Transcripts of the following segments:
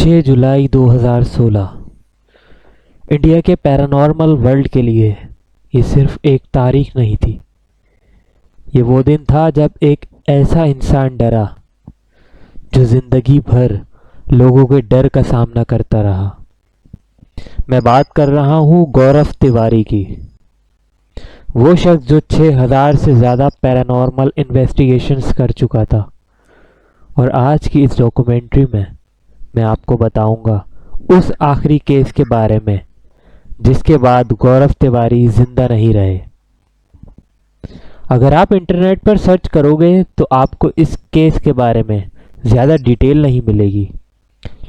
6 जुलाई 2016 India के paranormal world के लिए ये सिर्फ एक तारीख नहीं थी। ये वो दिन था जब एक ऐसा इंसान डरा जो ज़िंदगी भर लोगों के डर का सामना करता रहा। मैं बात कर रहा हूँ गौरव तिवारी की। वो शख्स जो 6000 से ज़्यादा पैरानॉर्मल इन्वेस्टिगेशंस कर चुका था, और आज की इस डॉक्यूमेंट्री में मैं आपको बताऊंगा उस आखिरी केस के बारे में जिसके बाद गौरव तिवारी जिंदा नहीं रहे। अगर आप इंटरनेट पर सर्च करोगे तो आपको इस केस के बारे में ज़्यादा डिटेल नहीं मिलेगी,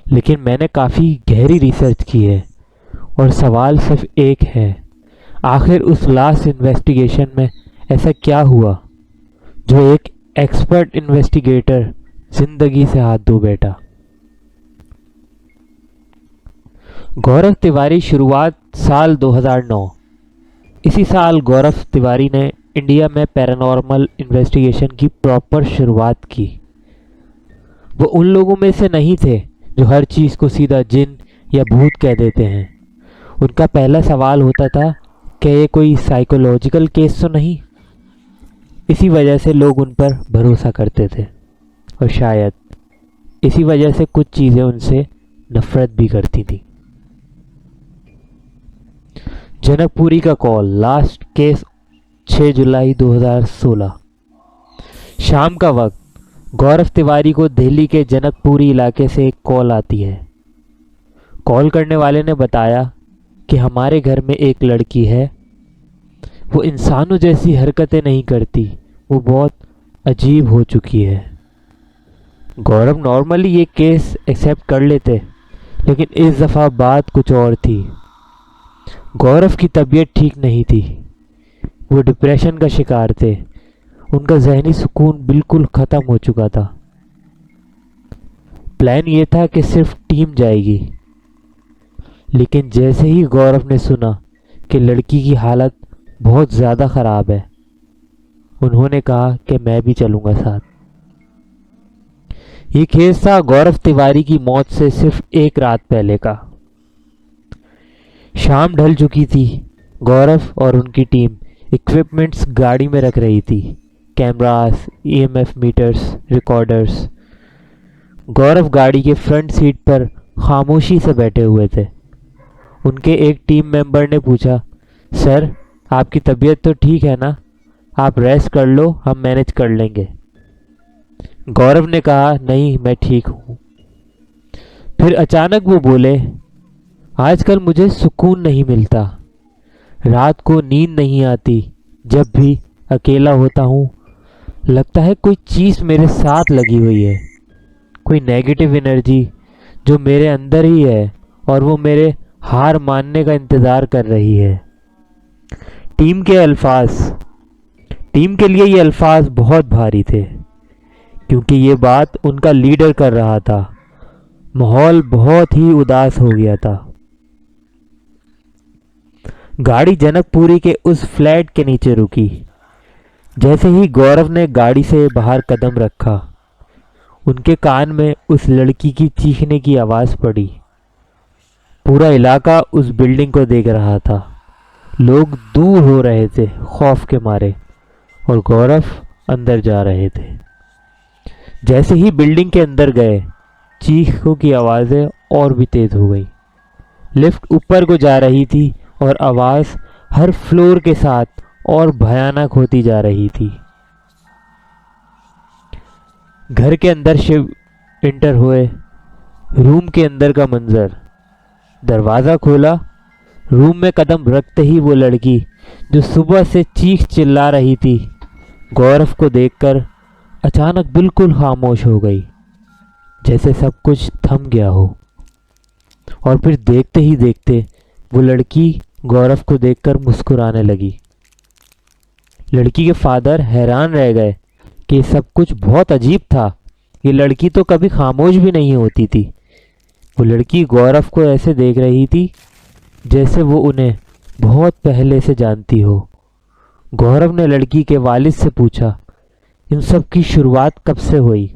लेकिन मैंने काफ़ी गहरी रिसर्च की है और सवाल सिर्फ एक है, आखिर उस लास्ट इन्वेस्टिगेशन में ऐसा क्या हुआ जो एक एक्सपर्ट इन्वेस्टिगेटर जिंदगी से हाथ धो बैठा। गौरव तिवारी शुरुआत साल 2009। इसी साल गौरव तिवारी ने इंडिया में पैरानॉर्मल इन्वेस्टिगेशन की प्रॉपर शुरुआत की। वो उन लोगों में से नहीं थे जो हर चीज़ को सीधा जिन या भूत कह देते हैं। उनका पहला सवाल होता था कि ये कोई साइकोलॉजिकल केस तो नहीं। इसी वजह से लोग उन पर भरोसा करते थे और शायद इसी वजह से कुछ चीज़ें उनसे नफरत भी करती थी। जनकपुरी का कॉल, लास्ट केस 6 जुलाई 2016। शाम का वक्त, गौरव तिवारी को दिल्ली के जनकपुरी इलाके से एक कॉल आती है। कॉल करने वाले ने बताया कि हमारे घर में एक लड़की है, वो इंसानों जैसी हरकतें नहीं करती, वो बहुत अजीब हो चुकी है। गौरव नॉर्मली ये केस एक्सेप्ट कर लेते, लेकिन इस दफ़ा बात कुछ और थी। गौरव की तबीयत ठीक नहीं थी, वो डिप्रेशन का शिकार थे, उनका जहनी सुकून बिल्कुल ख़त्म हो चुका था। प्लान ये था कि सिर्फ टीम जाएगी, लेकिन जैसे ही गौरव ने सुना कि लड़की की हालत बहुत ज़्यादा ख़राब है, उन्होंने कहा कि मैं भी चलूँगा साथ। ये केस था गौरव तिवारी की मौत से सिर्फ एक रात पहले का। शाम ढल चुकी थी। गौरव और उनकी टीम इक्विपमेंट्स गाड़ी में रख रही थी, कैमरास, ईएमएफ मीटर्स, रिकॉर्डर्स। गौरव गाड़ी के फ्रंट सीट पर खामोशी से बैठे हुए थे। उनके एक टीम मेंबर ने पूछा, सर आपकी तबीयत तो ठीक है ना? आप रेस्ट कर लो, हम मैनेज कर लेंगे। गौरव ने कहा, नहीं मैं ठीक हूँ। फिर अचानक वो बोले, आजकल मुझे सुकून नहीं मिलता, रात को नींद नहीं आती, जब भी अकेला होता हूँ लगता है कोई चीज़ मेरे साथ लगी हुई है, कोई नेगेटिव एनर्जी जो मेरे अंदर ही है और वो मेरे हार मानने का इंतज़ार कर रही है। टीम के लिए ये अल्फाज बहुत भारी थे, क्योंकि ये बात उनका लीडर कर रहा था। माहौल बहुत ही उदास हो गया था। गाड़ी जनकपुरी के उस फ्लैट के नीचे रुकी। जैसे ही गौरव ने गाड़ी से बाहर कदम रखा, उनके कान में उस लड़की की चीखने की आवाज़ पड़ी। पूरा इलाका उस बिल्डिंग को देख रहा था। लोग दूर हो रहे थे खौफ के मारे, और गौरव अंदर जा रहे थे। जैसे ही बिल्डिंग के अंदर गए, चीखों की आवाज़ें और भी तेज़ हो गई। लिफ्ट ऊपर को जा रही थी और आवाज़ हर फ्लोर के साथ और भयानक होती जा रही थी। घर के अंदर शिव एंटर हुए। रूम के अंदर का मंजर, दरवाज़ा खोला। रूम में कदम रखते ही वो लड़की जो सुबह से चीख चिल्ला रही थी, गौरव को देखकर अचानक बिल्कुल खामोश हो गई, जैसे सब कुछ थम गया हो। और फिर देखते ही देखते वो लड़की गौरव को देखकर मुस्कुराने लगी। लड़की के फादर हैरान रह गए कि ये सब कुछ बहुत अजीब था। ये लड़की तो कभी खामोश भी नहीं होती थी। वो लड़की गौरव को ऐसे देख रही थी जैसे वो उन्हें बहुत पहले से जानती हो। गौरव ने लड़की के वालिद से पूछा, इन सब की शुरुआत कब से हुई?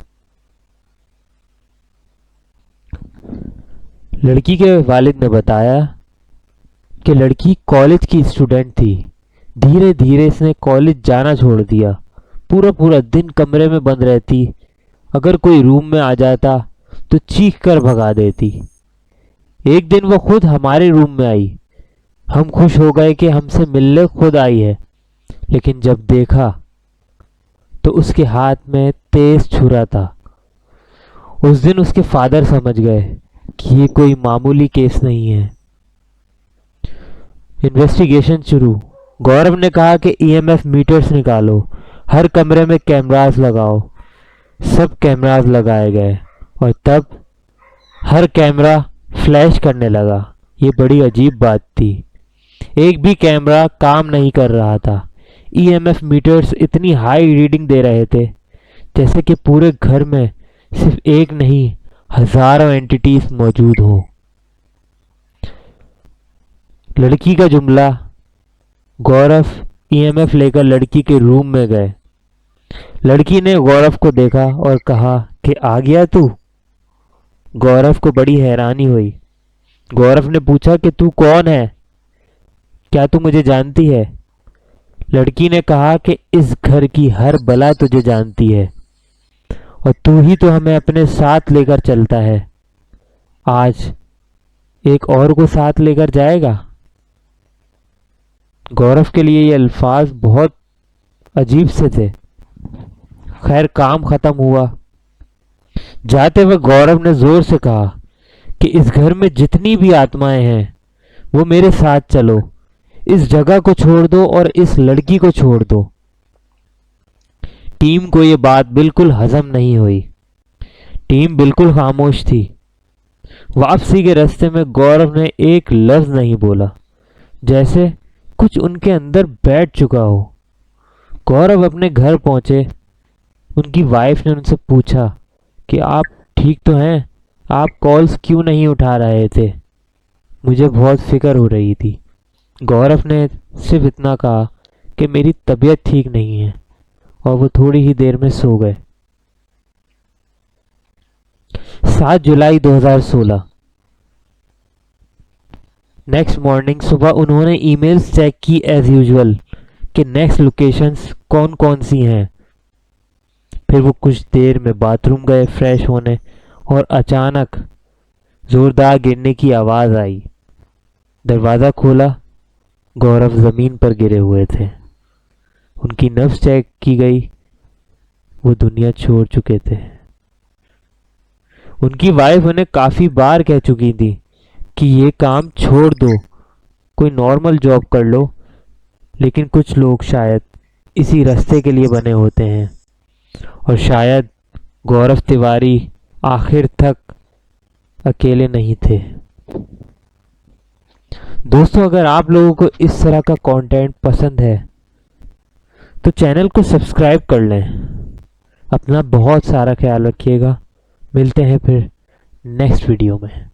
लड़की के वालिद ने बताया कि लड़की कॉलेज की स्टूडेंट थी। धीरे धीरे इसने कॉलेज जाना छोड़ दिया। पूरा पूरा दिन कमरे में बंद रहती। अगर कोई रूम में आ जाता तो चीख कर भगा देती। एक दिन वो खुद हमारे रूम में आई। हम खुश हो गए कि हमसे मिलने खुद आई है, लेकिन जब देखा तो उसके हाथ में तेज छुरा था। उस दिन उसके फादर समझ गए कि ये कोई मामूली केस नहीं है। इन्वेस्टिगेशन शुरू। गौरव ने कहा कि ईएमएफ मीटर्स निकालो, हर कमरे में कैमरास लगाओ। सब कैमरास लगाए गए और तब हर कैमरा फ्लैश करने लगा। ये बड़ी अजीब बात थी। एक भी कैमरा काम नहीं कर रहा था। ईएमएफ मीटर्स इतनी हाई रीडिंग दे रहे थे जैसे कि पूरे घर में सिर्फ एक नहीं, हजारों एंटिटीज मौजूद हो। लड़की का जुमला। गौरव ईएमएफ लेकर लड़की के रूम में गए। लड़की ने गौरव को देखा और कहा कि आ गया तू। गौरव को बड़ी हैरानी हुई। गौरव ने पूछा कि तू कौन है, क्या तू मुझे जानती है? लड़की ने कहा कि इस घर की हर बला तुझे जानती है और तू ही तो हमें अपने साथ लेकर चलता है। आज एक और को साथ लेकर जाएगा। गौरव के लिए ये अल्फाज बहुत अजीब से थे। खैर, काम खत्म हुआ। जाते वक्त गौरव ने जोर से कहा कि इस घर में जितनी भी आत्माएं हैं वो मेरे साथ चलो। इस जगह को छोड़ दो और इस लड़की को छोड़ दो। टीम को ये बात बिल्कुल हजम नहीं हुई। टीम बिल्कुल खामोश थी। वापसी के रास्ते में गौरव ने एक लफ्ज नहीं बोला, जैसे कुछ उनके अंदर बैठ चुका हो। गौरव अपने घर पहुंचे। उनकी वाइफ ने उनसे पूछा कि आप ठीक तो हैं? आप कॉल्स क्यों नहीं उठा रहे थे? मुझे बहुत फिक्र हो रही थी। गौरव ने सिर्फ इतना कहा कि मेरी तबीयत ठीक नहीं है, और वो थोड़ी ही देर में सो गए। 7 जुलाई 2016। नेक्स्ट मॉर्निंग सुबह उन्होंने ईमेल्स चेक की एज यूजुअल कि नेक्स्ट लोकेशंस कौन कौन सी हैं। फिर वो कुछ देर में बाथरूम गए फ्रेश होने, और अचानक जोरदार गिरने की आवाज़ आई। दरवाज़ा खोला। गौरव ज़मीन पर गिरे हुए थे। उनकी नब्ज़ चेक की गई। वो दुनिया छोड़ चुके थे। उनकी वाइफ उन्हें काफ़ी बार कह चुकी थी कि ये काम छोड़ दो, कोई नॉर्मल जॉब कर लो, लेकिन कुछ लोग शायद इसी रास्ते के लिए बने होते हैं, और शायद गौरव तिवारी आखिर तक अकेले नहीं थे। दोस्तों, अगर आप लोगों को इस तरह का कंटेंट पसंद है तो चैनल को सब्सक्राइब कर लें। अपना बहुत सारा ख्याल रखिएगा। मिलते हैं फिर नेक्स्ट वीडियो में।